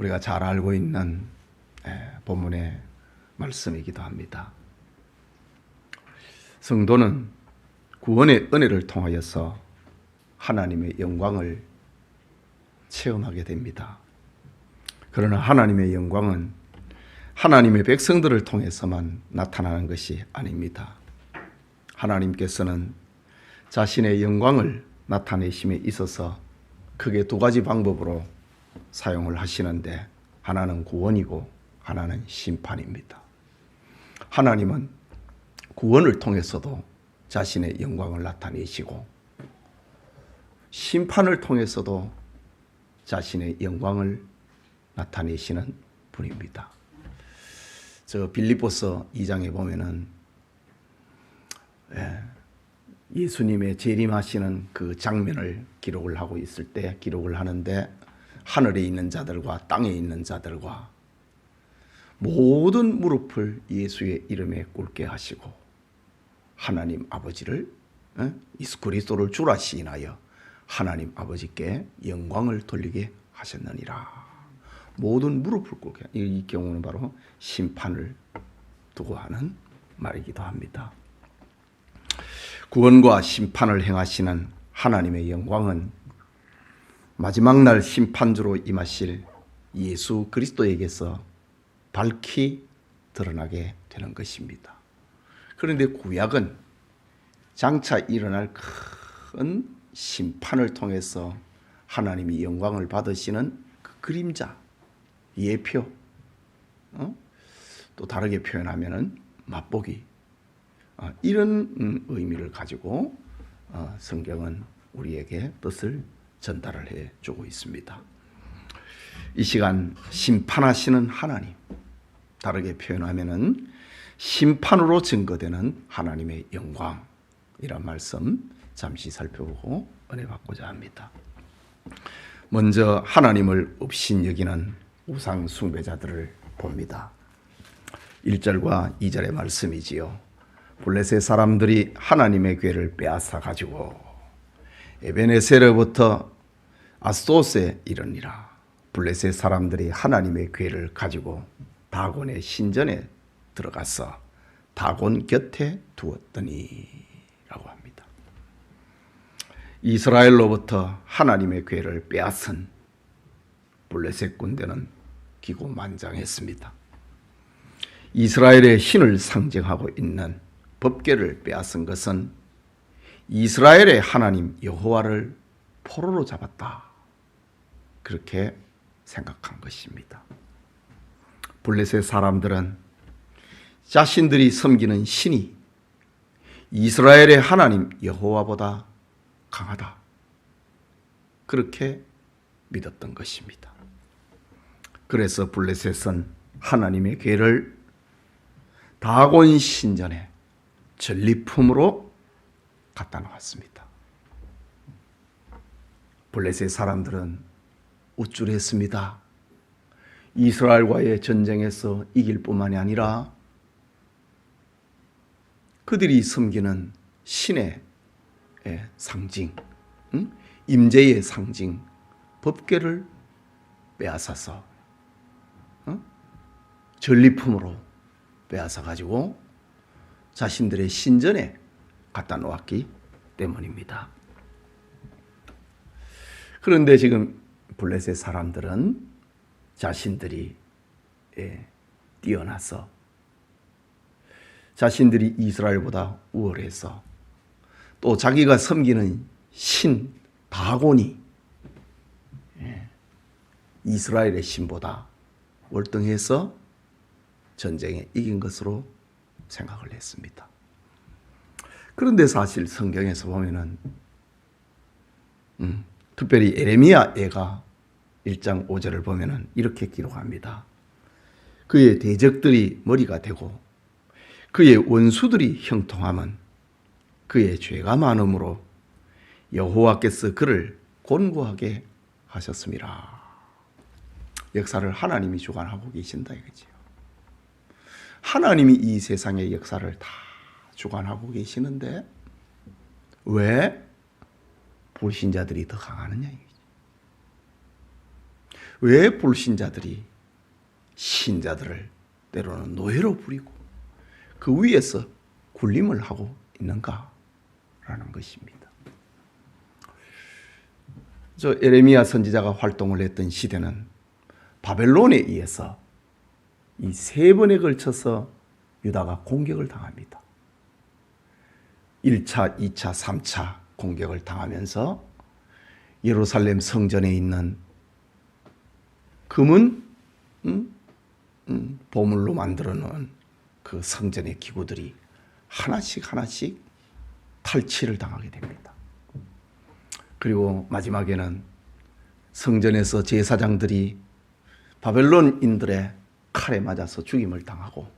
우리가 잘 알고 있는 본문의 말씀이기도 합니다. 성도는 구원의 은혜를 통하여서 하나님의 영광을 체험하게 됩니다. 그러나 하나님의 영광은 하나님의 백성들을 통해서만 나타나는 것이 아닙니다. 하나님께서는 자신의 영광을 나타내심에 있어서 크게 두 가지 방법으로 사용을 하시는데, 하나는 구원이고 하나는 심판입니다. 하나님은 구원을 통해서도 자신의 영광을 나타내시고, 심판을 통해서도 자신의 영광을 나타내시는 분입니다. 저 빌립보서 2장에 보면은 예수님의 재림하시는 그 장면을 기록을 하고 있을 때, 기록을 하는데 하늘에 있는 자들과 땅에 있는 자들과 모든 무릎을 예수의 이름에 꿇게 하시고 하나님 아버지를, 예수 그리스도를 주라 시인하여 하나님 아버지께 영광을 돌리게 하셨느니라. 모든 무릎을 꿇게. 이 경우는 바로 심판을 두고 하는 말이기도 합니다. 구원과 심판을 행하시는 하나님의 영광은 마지막 날 심판주로 임하실 예수 그리스도에게서 밝히 드러나게 되는 것입니다. 그런데 구약은 장차 일어날 큰 심판을 통해서 하나님이 영광을 받으시는 그 그림자, 예표, 또 다르게 표현하면은 맛보기, 이런 의미를 가지고 성경은 우리에게 뜻을 전달을 해주고 있습니다. 이 시간 심판하시는 하나님, 다르게 표현하면은 심판으로 증거되는 하나님의 영광, 이런 말씀 잠시 살펴보고 은혜 받고자 합니다. 먼저 하나님을 업신여기는 우상 숭배자들을 봅니다. 1절과 2절의 말씀이지요. 블레셋 사람들이 하나님의 궤를 빼앗아 가지고 에베네셀로부터 아스도스에 이르니라. 블레셋 사람들이 하나님의 궤를 가지고 다곤의 신전에 들어가서 다곤 곁에 두었더니 라고 합니다. 이스라엘로부터 하나님의 궤를 빼앗은 블레셋 군대는 기고만장했습니다. 이스라엘의 신을 상징하고 있는 법궤를 빼앗은 것은 이스라엘의 하나님 여호와를 포로로 잡았다, 그렇게 생각한 것입니다. 블레셋 사람들은 자신들이 섬기는 신이 이스라엘의 하나님 여호와보다 강하다, 그렇게 믿었던 것입니다. 그래서 블레셋은 하나님의 궤를 다곤 신전에 전리품으로 갖다 놓았습니다. 블레셋 사람들은 우쭐했습니다. 이스라엘과의 전쟁에서 이길 뿐만이 아니라 그들이 섬기는 신의 상징, 임재의 상징 법궤를 빼앗아서 전리품으로 빼앗아 가지고 자신들의 신전에 갖다 놓았기 때문입니다. 그런데 지금 블레셋 사람들은 자신들이 뛰어나서, 자신들이 이스라엘보다 우월해서, 또 자기가 섬기는 신 다곤이 이스라엘의 신보다 월등해서 전쟁에 이긴 것으로 생각을 했습니다. 그런데 사실 성경에서 보면은 특별히 예레미야 애가 1장 5절을 보면은 이렇게 기록합니다. 그의 대적들이 머리가 되고 그의 원수들이 형통함은 그의 죄가 많음으로 여호와께서 그를 곤고하게 하셨습니다. 역사를 하나님이 주관하고 계신다 이거지요. 하나님이 이 세상의 역사를 다 주관하고 계시는데 왜 불신자들이 더 강하느냐 이거지. 왜 불신자들이 신자들을 때로는 노예로 부리고 그 위에서 군림을 하고 있는가라는 것입니다. 저 에레미야 선지자가 활동을 했던 시대는 바벨론에 의해서 이 3번에 걸쳐서 유다가 공격을 당합니다. 1차, 2차, 3차 공격을 당하면서 예루살렘 성전에 있는 금은 보물로 만들어 놓은 그 성전의 기구들이 하나씩 탈취를 당하게 됩니다. 그리고 마지막에는 성전에서 제사장들이 바벨론인들의 칼에 맞아서 죽임을 당하고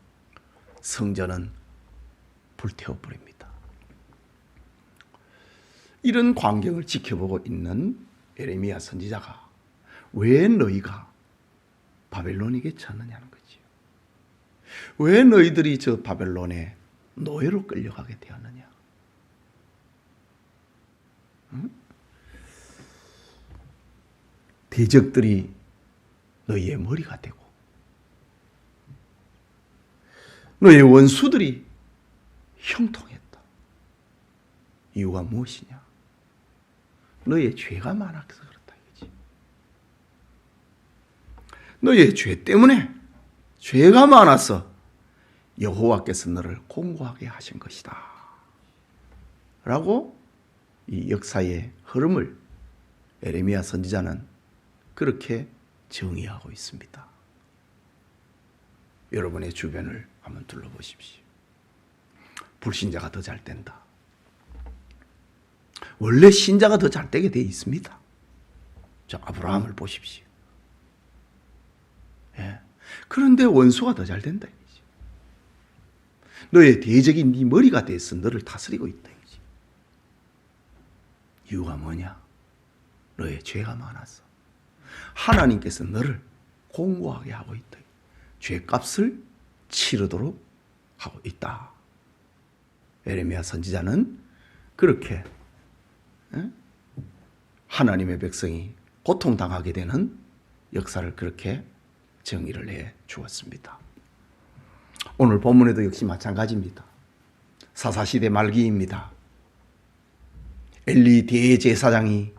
성전은 불태워 버립니다. 이런 광경을 지켜보고 있는 에레미야 선지자가 왜 너희가 바벨론에게 졌느냐는 거지요. 왜 너희들이 저 바벨론의 노예로 끌려가게 되었느냐. 대적들이 너희의 머리가 되고 너희의 원수들이 형통했다. 이유가 무엇이냐? 너희의 죄가 많아서 그렇다 이거지. 너희의 죄 때문에 죄가 많아서 여호와께서 너를 공고하게 하신 것이다. 라고 이 역사의 흐름을 에레미야 선지자는 그렇게 정의하고 있습니다. 여러분의 주변을 한번 둘러보십시오. 불신자가 더 잘 된다. 원래 신자가 더 잘 되게 되어 있습니다. 자, 아브라함을 보십시오. 예. 그런데 원수가 더 잘 된다. 이거지. 너의 대적인 네 머리가 돼서 너를 다스리고 있다. 이거지. 이유가 뭐냐? 너의 죄가 많아서 하나님께서 너를 공고하게 하고 있다. 죄값을 치르도록 하고 있다. 에레미야 선지자는 그렇게 하나님의 백성이 고통당하게 되는 역사를 그렇게 정의를 해 주었습니다. 오늘 본문에도 역시 마찬가지입니다. 사사시대 말기입니다. 엘리 대제사장이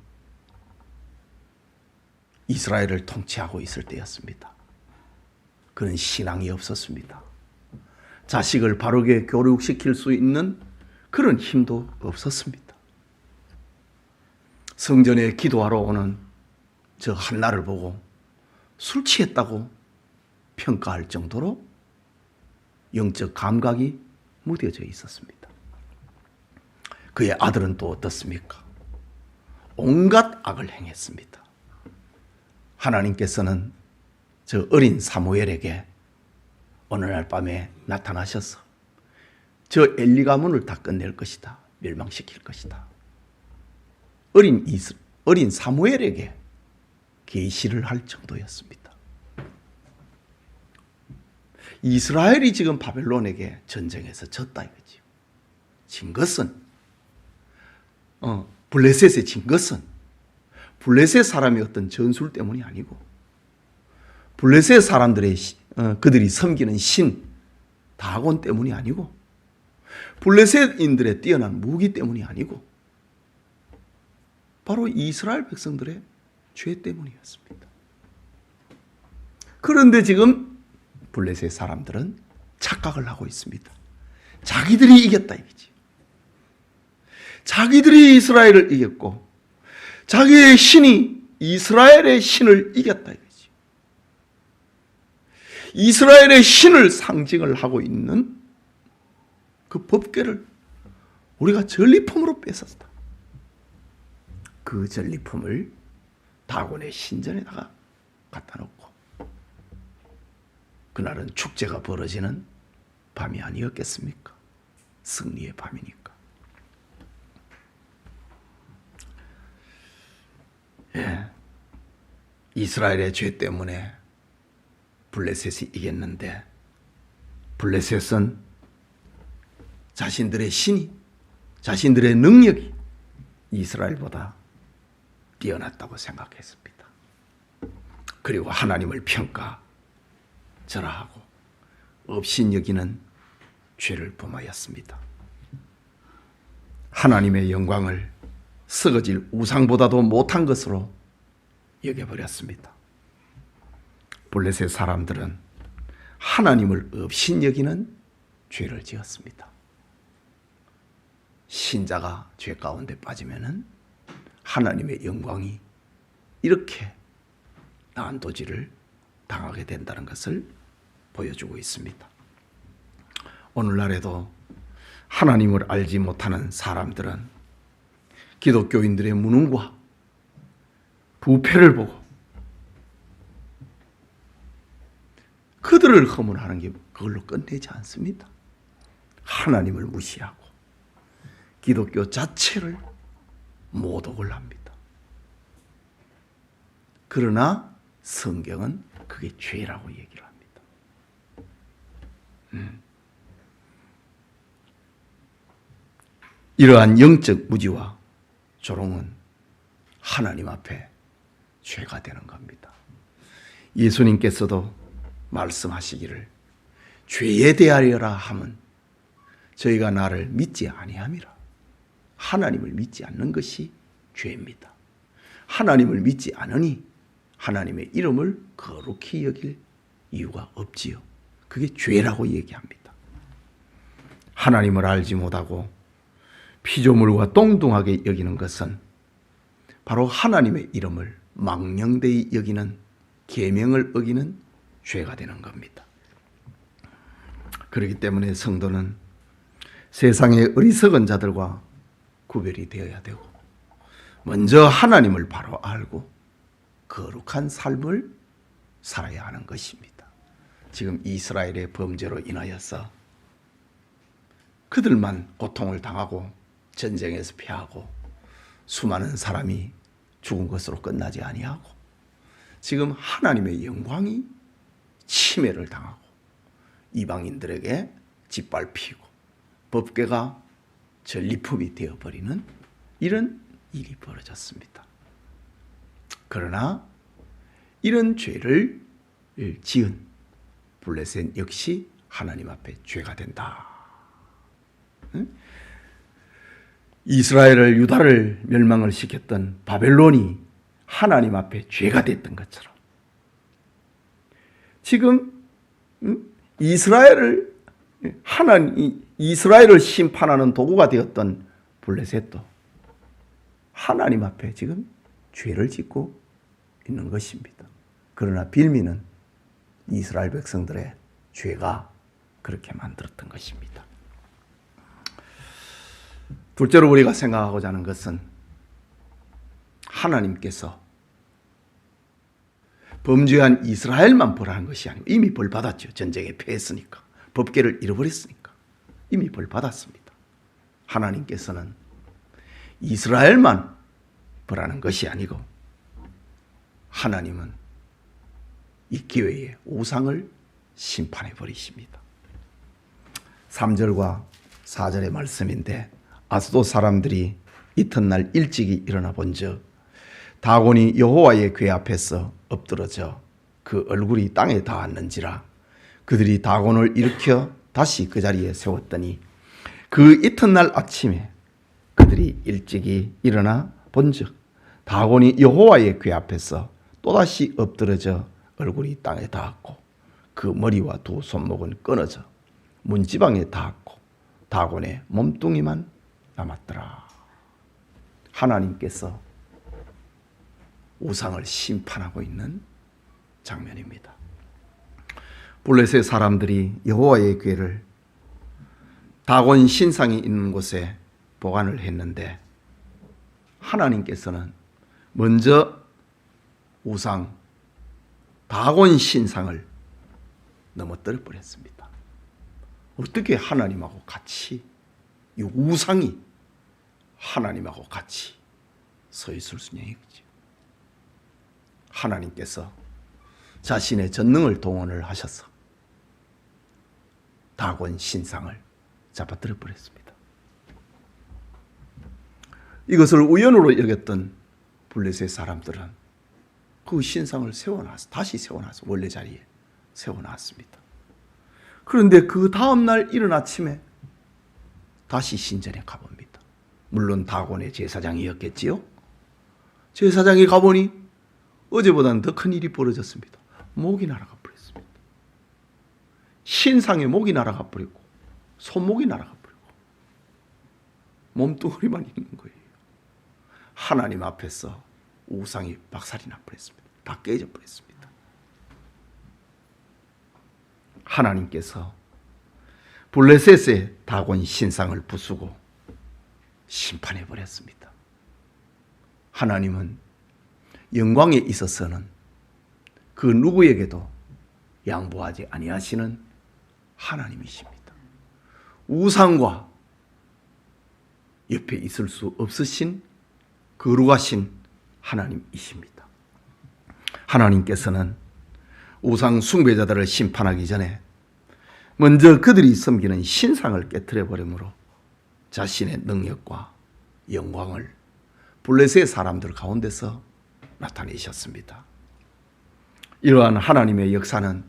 이스라엘을 통치하고 있을 때였습니다. 그는 신앙이 없었습니다. 자식을 바르게 교육시킬 수 있는 그런 힘도 없었습니다. 성전에 기도하러 오는 저 한나를 보고 술 취했다고 평가할 정도로 영적 감각이 무뎌져 있었습니다. 그의 아들은 또 어떻습니까? 온갖 악을 행했습니다. 하나님께서는 저 어린 사무엘에게 어느 날 밤에 나타나셔서 저 엘리 가문을 다 끝낼 것이다. 멸망시킬 것이다. 어린 사무엘에게 계시를 할 정도였습니다. 이스라엘이 지금 바벨론에게 전쟁에서 졌다 이거지요. 진 것은 블레셋에 진 것은 블레셋 사람의 어떤 전술 때문이 아니고 블레셋 사람들의 그들이 섬기는 신 다곤 때문이 아니고 블레셋인들의 뛰어난 무기 때문이 아니고 바로 이스라엘 백성들의 죄 때문이었습니다. 그런데 지금 블레셋 사람들은 착각을 하고 있습니다. 자기들이 이겼다 이거지. 자기들이 이스라엘을 이겼고 자기의 신이 이스라엘의 신을 이겼다 이거지. 이스라엘의 신을 상징을 하고 있는 그 법궤를 우리가 전리품으로 뺏었다. 그 전리품을 다곤의 신전에다가 갖다 놓고 그날은 축제가 벌어지는 밤이 아니었겠습니까? 승리의 밤이니까. 예, 이스라엘의 죄 때문에 블레셋이 이겼는데 블레셋은 자신들의 신이 자신들의 능력이 이스라엘보다 뛰어났다고 생각했습니다. 그리고 하나님을 평가절하하고 업신여기는 죄를 범하였습니다. 하나님의 영광을 썩어질 우상보다도 못한 것으로 여겨버렸습니다. 블레셋 사람들은 하나님을 업신여기는 죄를 지었습니다. 신자가 죄 가운데 빠지면은 하나님의 영광이 이렇게 난도질을 당하게 된다는 것을 보여주고 있습니다. 오늘날에도 하나님을 알지 못하는 사람들은 기독교인들의 무능과 부패를 보고 그들을 허물하는 게 그걸로 끝내지 않습니다. 하나님을 무시하고 기독교 자체를 모독을 합니다. 그러나 성경은 그게 죄라고 얘기를 합니다. 이러한 영적 무지와 조롱은 하나님 앞에 죄가 되는 겁니다. 예수님께서도 말씀하시기를 죄에 대하여라 함은 저희가 나를 믿지 아니함이라. 하나님을 믿지 않는 것이 죄입니다. 하나님을 믿지 않으니 하나님의 이름을 거룩히 여길 이유가 없지요. 그게 죄라고 얘기합니다. 하나님을 알지 못하고 피조물과 똥둥하게 여기는 것은 바로 하나님의 이름을 망령되이 여기는 계명을 어기는 죄가 되는 겁니다. 그렇기 때문에 성도는 세상의 어리석은 자들과 구별이 되어야 되고 먼저 하나님을 바로 알고 거룩한 삶을 살아야 하는 것입니다. 지금 이스라엘의 범죄로 인하여서 그들만 고통을 당하고 전쟁에서 패하고 수많은 사람이 죽은 것으로 끝나지 아니하고 지금 하나님의 영광이 침해를 당하고 이방인들에게 짓밟히고 법궤가 전리품이 되어버리는 이런 일이 벌어졌습니다. 그러나 이런 죄를 지은 블레셋 역시 하나님 앞에 죄가 된다. 이스라엘을 유다를 멸망을 시켰던 바벨론이 하나님 앞에 죄가 됐던 것처럼 지금 이스라엘을 심판하는 도구가 되었던 블레셋도 하나님 앞에 지금 죄를 짓고 있는 것입니다. 그러나 빌미는 이스라엘 백성들의 죄가 그렇게 만들었던 것입니다. 둘째로 우리가 생각하고자 하는 것은 하나님께서 범죄한 이스라엘만 벌하는 것이 아니고 이미 벌 받았죠. 전쟁에 패했으니까. 법궤를 잃어버렸으니까. 이미 벌 받았습니다. 하나님께서는 이스라엘만 벌하는 것이 아니고 하나님은 이 기회에 우상을 심판해 버리십니다. 3절과 4절의 말씀인데 아스돗 사람들이 이튿날 일찍이 일어나 본즉 다곤이 여호와의 궤 앞에서 엎드러져 그 얼굴이 땅에 닿았는지라 그들이 다곤을 일으켜 다시 그 자리에 세웠더니 그 이튿날 아침에 그들이 일찍이 일어나 본즉 다곤이 여호와의 궤 앞에서 또다시 엎드러져 얼굴이 땅에 닿았고 그 머리와 두 손목은 끊어져 문지방에 닿았고 다곤의 몸뚱이만 남았더라. 하나님께서 우상을 심판하고 있는 장면입니다. 블레셋 사람들이 여호와의 궤를 다곤 신상이 있는 곳에 보관을 했는데 하나님께서는 먼저 우상 다곤 신상을 넘어뜨려 버렸습니다. 어떻게 하나님하고 같이 이 우상이 하나님하고 같이 서 있을 수 있겠죠. 하나님께서 자신의 전능을 동원을 하셔서 다곤 신상을 잡아들여 버렸습니다. 이것을 우연으로 여겼던 블레셋 사람들은 그 신상을 다시 세워놨어. 원래 자리에 세워놨습니다. 그런데 그 다음날 이른 아침에 다시 신전에 가봅니다. 물론 다곤의 제사장이었겠지요. 제사장이 가보니 어제보다는 더 큰 일이 벌어졌습니다. 목이 날아가 버렸습니다. 신상에 목이 날아가 버리고 손목이 날아가 버리고 몸뚱어리만 있는 거예요. 하나님 앞에서 우상이 박살이 나 버렸습니다. 다 깨져 버렸습니다. 하나님께서 블레셋의 다곤 신상을 부수고 심판해 버렸습니다. 하나님은 영광에 있어서는 그 누구에게도 양보하지 아니하시는 하나님이십니다. 우상과 옆에 있을 수 없으신 거룩하신 하나님이십니다. 하나님께서는 우상 숭배자들을 심판하기 전에 먼저 그들이 섬기는 신상을 깨트려 버림으로 자신의 능력과 영광을 블레셋 사람들 가운데서 나타내셨습니다. 이러한 하나님의 역사는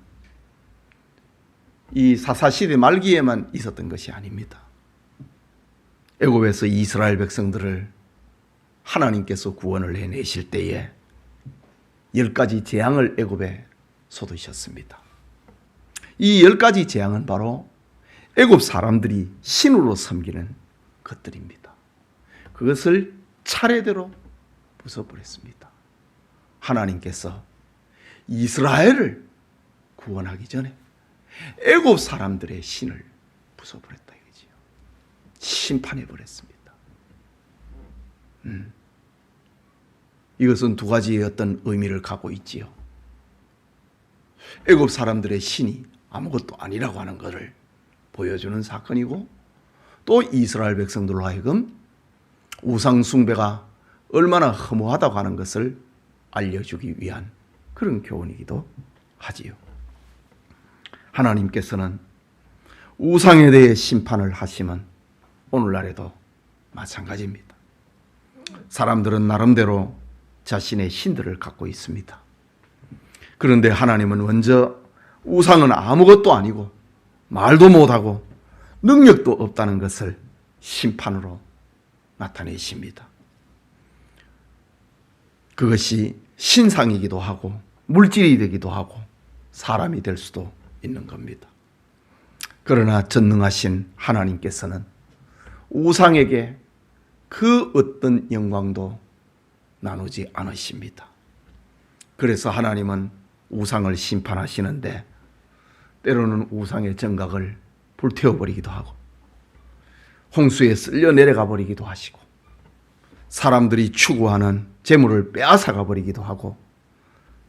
이 사사시대 말기에만 있었던 것이 아닙니다. 애굽에서 이스라엘 백성들을 하나님께서 구원을 해내실 때에 10가지 재앙을 애굽에 쏟으셨습니다. 이 10가지 재앙은 바로 애굽 사람들이 신으로 섬기는 것들입니다. 그것을 차례대로 부숴버렸습니다. 하나님께서 이스라엘을 구원하기 전에 애굽 사람들의 신을 부숴버렸다 이거지요. 심판해버렸습니다. 이것은 두 가지의 어떤 의미를 갖고 있지요. 애굽 사람들의 신이 아무것도 아니라고 하는 것을 보여주는 사건이고, 또 이스라엘 백성들로 하여금 우상 숭배가 얼마나 허무하다고 하는 것을 알려주기 위한 그런 교훈이기도 하지요. 하나님께서는 우상에 대해 심판을 하시면 오늘날에도 마찬가지입니다. 사람들은 나름대로 자신의 신들을 갖고 있습니다. 그런데 하나님은 먼저 우상은 아무것도 아니고 말도 못하고 능력도 없다는 것을 심판으로 나타내십니다. 그것이 신상이기도 하고 물질이 되기도 하고 사람이 될 수도 있는 겁니다. 그러나 전능하신 하나님께서는 우상에게 그 어떤 영광도 나누지 않으십니다. 그래서 하나님은 우상을 심판하시는데 때로는 우상의 정각을 불태워버리기도 하고 홍수에 쓸려 내려가 버리기도 하시고 사람들이 추구하는 재물을 빼앗아가 버리기도 하고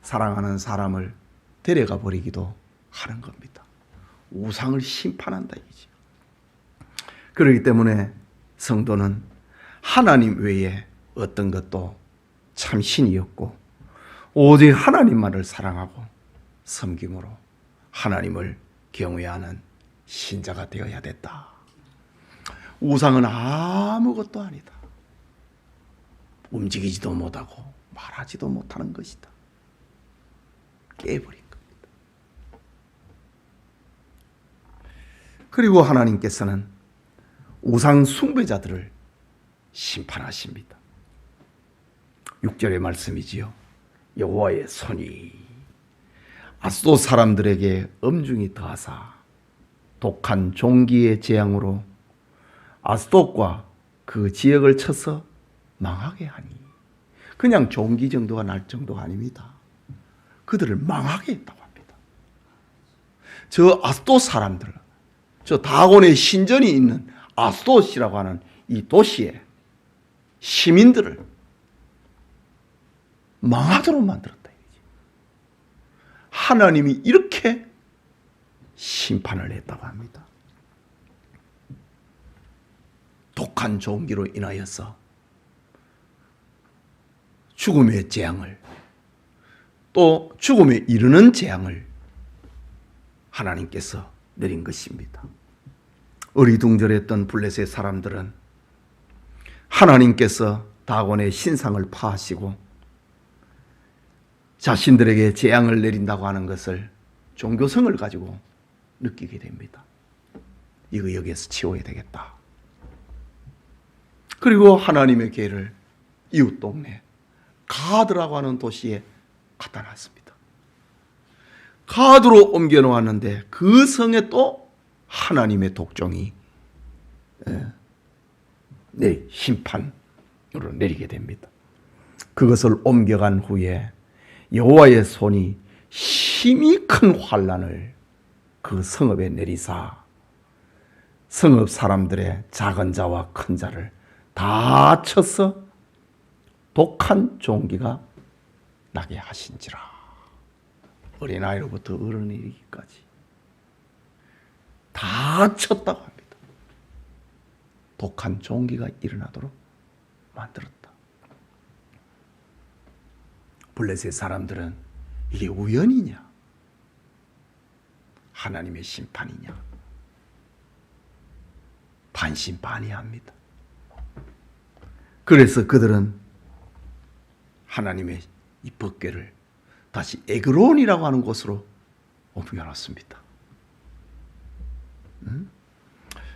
사랑하는 사람을 데려가 버리기도 하는 겁니다. 우상을 심판한다 이거지. 그렇기 때문에 성도는 하나님 외에 어떤 것도 참 신이 없고 오직 하나님만을 사랑하고 섬김으로 하나님을 경외하는 신자가 되어야 됐다. 우상은 아무것도 아니다. 움직이지도 못하고 말하지도 못하는 것이다. 깨버린 겁니다. 그리고 하나님께서는 우상 숭배자들을 심판하십니다. 6절의 말씀이지요. 여호와의 손이 아스돗 사람들에게 엄중히 더하사 독한 종기의 재앙으로 아스돗과 그 지역을 쳐서 망하게 하니, 그냥 종기 정도가 날 정도가 아닙니다. 그들을 망하게 했다고 합니다. 저 아스돗 사람들, 저 다곤의 신전이 있는 아스돗이라고 하는 이 도시의 시민들을 망하도록 만들었다. 하나님이 이렇게 심판을 했다고 합니다. 독한 종기로 인하여서 죽음의 재앙을, 또 죽음에 이르는 재앙을 하나님께서 내린 것입니다. 어리둥절했던 블레셋 사람들은 하나님께서 다곤의 신상을 파하시고 자신들에게 재앙을 내린다고 하는 것을 종교성을 가지고 느끼게 됩니다. 이거 여기에서 치워야 되겠다. 그리고 하나님의 궤를 이웃 동네 가드라고 하는 도시에 갖다 놨습니다. 가드로 옮겨 놓았는데 그 성에 또 하나님의 독종이 심판으로 내리게 됩니다. 그것을 옮겨간 후에 여호와의 손이 심히 큰 환난을 그 성읍에 내리사 성읍 사람들의 작은 자와 큰 자를 다 쳐서 독한 종기가 나게 하신지라. 어린아이로부터 어른에 이르기까지 다 쳤다고 합니다. 독한 종기가 일어나도록 만들었다. 블레셋 사람들은 이게 우연이냐? 하나님의 심판이냐? 반신반의합니다. 그래서 그들은 하나님의 이 법궤를 다시 에그론이라고 하는 곳으로 옮겨놨습니다.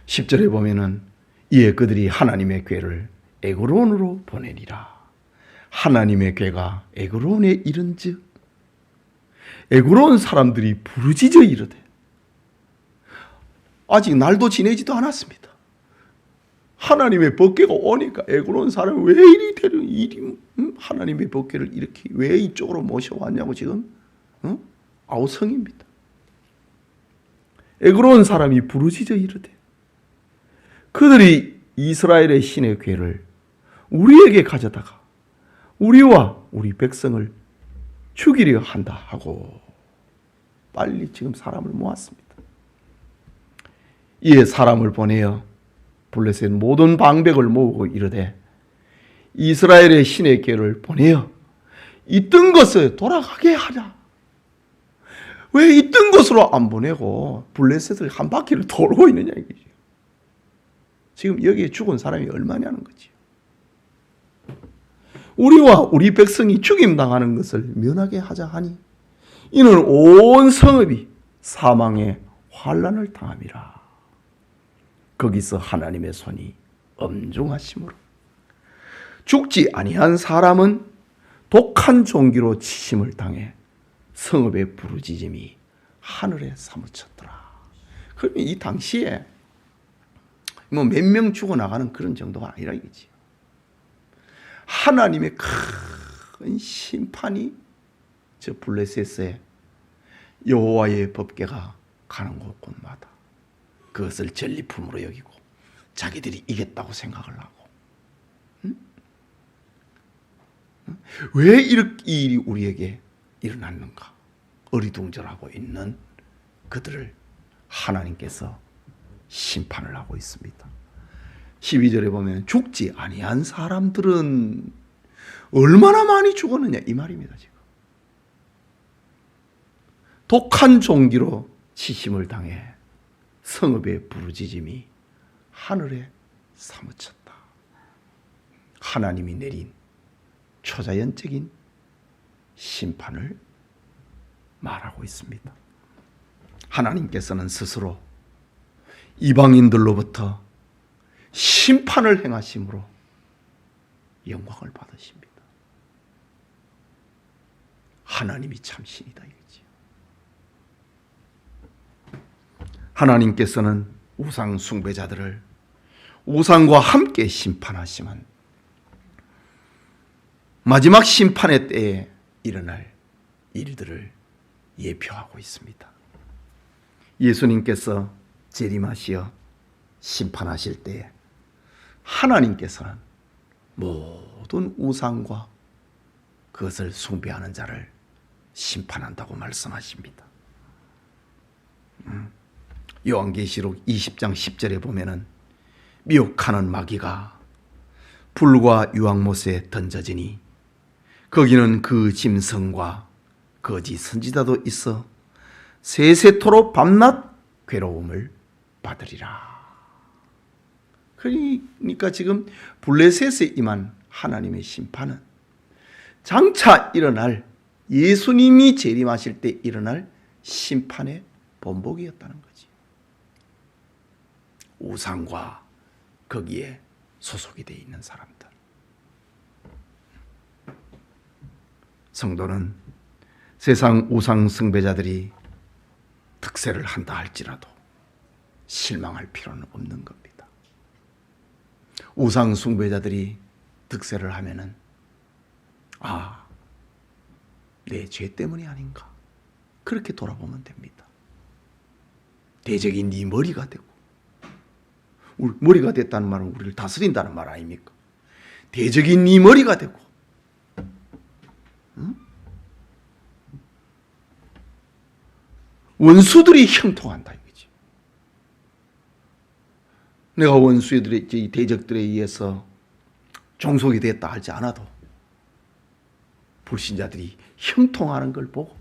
10절에 보면은 이에 그들이 하나님의 궤를 에그론으로 보내니라. 하나님의 궤가 에그론에 이른즉 에그론 사람들이 부르짖어 이르되, 아직 날도 지내지도 않았습니다. 하나님의 법궤가 오니까 에그론 사람이 왜 이리 하나님의 법궤를 이렇게 왜 이쪽으로 모셔왔냐고 지금 아우성입니다. 에그론 사람이 부르짖어 이르되 그들이 이스라엘의 신의 궤를 우리에게 가져다가 우리와 우리 백성을 죽이려 한다 하고 빨리 지금 사람을 모았습니다. 이에 사람을 보내어 블레셋 모든 방백을 모으고 이르되 이스라엘의 신의 궤를 보내어 있던 것을 돌아가게 하자. 왜 있던 것으로 안 보내고 블레셋을 한 바퀴를 돌고 있느냐 이거죠. 지금 여기에 죽은 사람이 얼마냐는 거지. 우리와 우리 백성이 죽임당하는 것을 면하게 하자 하니 이는 온 성읍이 사망의 환난을 당함이라. 거기서 하나님의 손이 엄중하심으로 죽지 아니한 사람은 독한 종기로 치심을 당해 성읍의 부르짖음이 하늘에 사무쳤더라. 그러면 이 당시에 뭐 몇 명 죽어나가는 그런 정도가 아니라 이거지. 하나님의 큰 심판이 저 블레셋에 여호와의 법궤가 가는 곳곳마다 그것을 전리품으로 여기고 자기들이 이겼다고 생각을 하고, 왜 이렇게 이 일이 우리에게 일어났는가 어리둥절하고 있는 그들을 하나님께서 심판을 하고 있습니다. 12절에 보면 죽지 아니한 사람들은 얼마나 많이 죽었느냐 이 말입니다. 지금 독한 종기로 치심을 당해 성읍의 부르짖음이 하늘에 사무쳤다. 하나님이 내린 초자연적인 심판을 말하고 있습니다. 하나님께서는 스스로 이방인들로부터 심판을 행하심으로 영광을 받으십니다. 하나님이 참 신이다 이거지. 하나님께서는 우상 숭배자들을 우상과 함께 심판하시면 마지막 심판의 때에 일어날 일들을 예표하고 있습니다. 예수님께서 재림하시어 심판하실 때에 하나님께서는 모든 우상과 그것을 숭배하는 자를 심판한다고 말씀하십니다. 요한계시록 20장 10절에 보면은 미혹하는 마귀가 불과 유황못에 던져지니 거기는 그 짐승과 거짓 선지자도 있어 세세토록 밤낮 괴로움을 받으리라. 그러니까 지금 블레셋에 임한 하나님의 심판은 장차 일어날 예수님이 재림하실 때 일어날 심판의 본보기였다는 거지. 우상과 거기에 소속이 되어 있는 사람들. 성도는 세상 우상 숭배자들이 득세를 한다 할지라도 실망할 필요는 없는 겁니다. 우상 숭배자들이 득세를 하면은 내 죄 때문이 아닌가 그렇게 돌아보면 됩니다. 대적이 네 머리가 되고, 머리가 됐다는 말은 우리를 다스린다는 말 아닙니까? 대적이 네 머리가 되고, 원수들이 형통한다 이거지. 내가 원수들의 대적들에 의해서 종속이 됐다 하지 않아도 불신자들이 형통하는 걸 보고,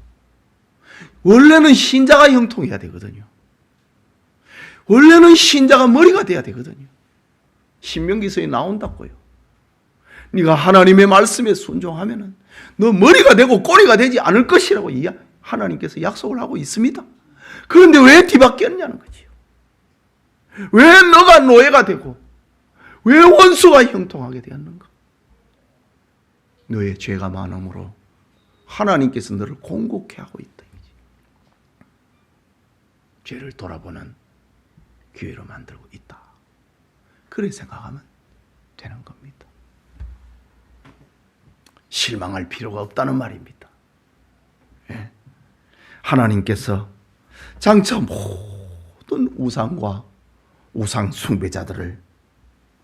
원래는 신자가 형통해야 되거든요. 원래는 신자가 머리가 돼야 되거든요. 신명기서에 나온다고요. 네가 하나님의 말씀에 순종하면은 너 머리가 되고 꼬리가 되지 않을 것이라고 하나님께서 약속을 하고 있습니다. 그런데 왜 뒤바뀌었냐는 거지요. 왜 너가 노예가 되고 왜 원수가 형통하게 되었는가? 너의 죄가 많음으로 하나님께서 너를 공곡해 하고 있다. 죄를 돌아보는 기회로 만들고 있다. 그렇게 생각하면 되는 겁니다. 실망할 필요가 없다는 말입니다. 예. 하나님께서 장차 모든 우상과 우상 숭배자들을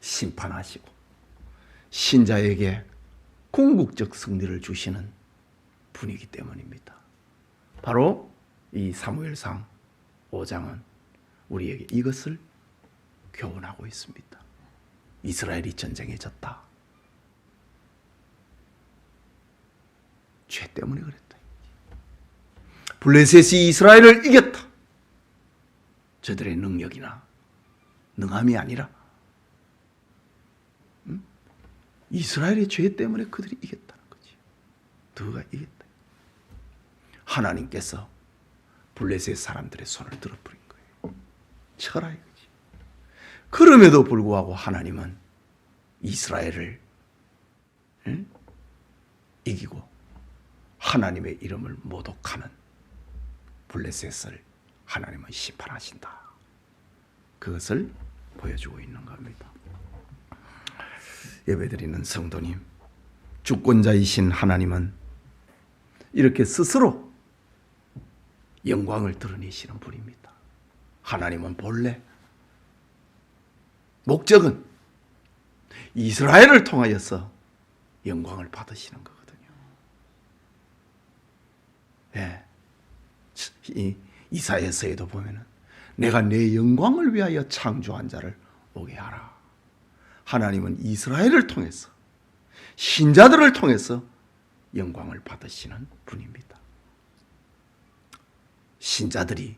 심판하시고 신자에게 궁극적 승리를 주시는 분이기 때문입니다. 바로 이 사무엘상 5장은 우리에게 이것을 교훈하고 있습니다. 이스라엘이 전쟁에 졌다. 죄 때문에 그랬다. 블레셋이 이스라엘을 이겼다. 저들의 능력이나 능함이 아니라 이스라엘의 죄 때문에 그들이 이겼다는 거지. 그가 이겼다. 하나님께서 블레셋 사람들의 손을 들어버린 거예요. 쳐라 이거지. 그럼에도 불구하고 하나님은 이스라엘을 이기고 하나님의 이름을 모독하는 블레셋을 하나님은 심판하신다. 그것을 보여주고 있는 겁니다. 예배드리는 성도님, 주권자이신 하나님은 이렇게 스스로 영광을 드러내시는 분입니다. 하나님은 본래 목적은 이스라엘을 통하여서 영광을 받으시는 거거든요. 예. 이 이사야서에도 보면은 내가 내 영광을 위하여 창조한 자를 오게 하라. 하나님은 이스라엘을 통해서 신자들을 통해서 영광을 받으시는 분입니다. 신자들이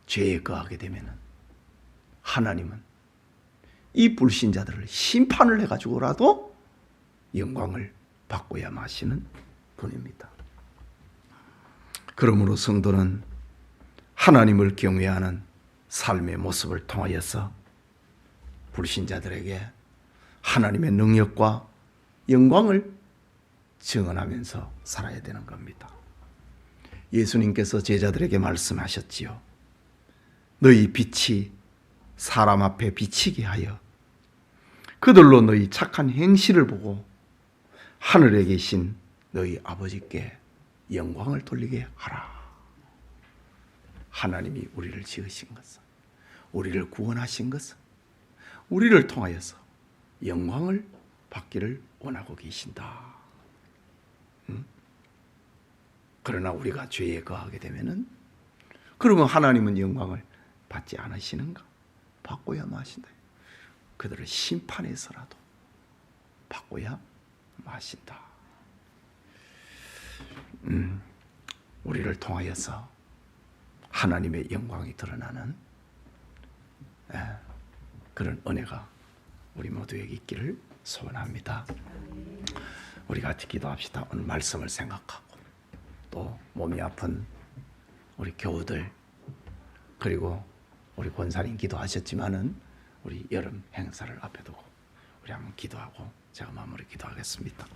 죄에 거하게 되면은 하나님은 이 불신자들을 심판을 해가지고라도 영광을 받고야 마시는 분입니다. 그러므로 성도는 하나님을 경외하는 삶의 모습을 통하여서 불신자들에게 하나님의 능력과 영광을 증언하면서 살아야 되는 겁니다. 예수님께서 제자들에게 말씀하셨지요. 너희 빛이 사람 앞에 비치게 하여 그들로 너희 착한 행실을 보고 하늘에 계신 너희 아버지께 영광을 돌리게 하라. 하나님이 우리를 지으신 것은, 우리를 구원하신 것은 우리를 통하여서 영광을 받기를 원하고 계신다. 그러나 우리가 죄에 거하게 되면은 그러면 하나님은 영광을 받지 않으시는가? 받고야 마신다. 그들을 심판해서라도 받고야 마신다. 우리를 통하여서 하나님의 영광이 드러나는 그런 은혜가 우리 모두에게 있기를 소원합니다. 우리 같이 기도합시다. 오늘 말씀을 생각하고 또 몸이 아픈 우리 교우들 그리고 우리 권사님 기도하셨지만은 우리 여름 행사를 앞에 두고 우리 한번 기도하고 제가 마무리 기도하겠습니다.